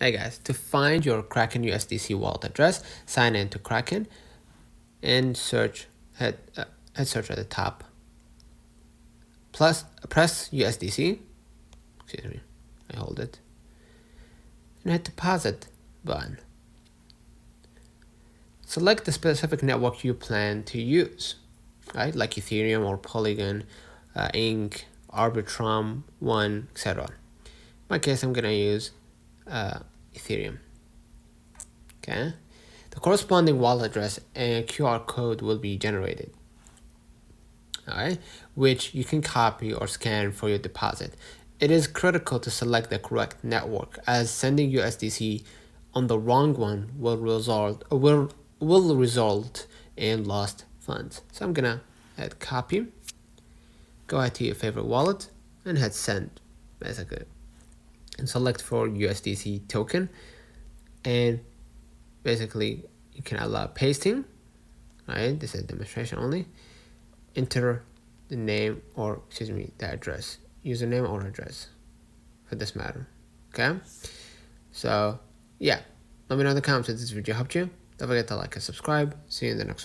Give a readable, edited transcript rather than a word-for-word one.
Hey guys, to find your Kraken USDC wallet address, sign in to Kraken and hit search at the top. Press USDC. Excuse me, I hold it. And hit deposit button. Select the specific network you plan to use, right? Like Ethereum or Polygon, Inc, Arbitrum, One, etc. In my case, I'm gonna use Ethereum. Okay, the corresponding wallet address and QR code will be generated. Alright, which you can copy or scan for your deposit. It is critical to select the correct network, as sending USDC on the wrong one will result in lost funds. So I'm gonna hit copy, go ahead to your favorite wallet and hit send, basically, and select for USDC token, and basically you can allow pasting. Right, this is demonstration only. Enter the name, or excuse me, the address, username or address for this matter. Okay, so yeah, let me know in the comments if this video helped you. Don't forget to like and subscribe. See you in the next one.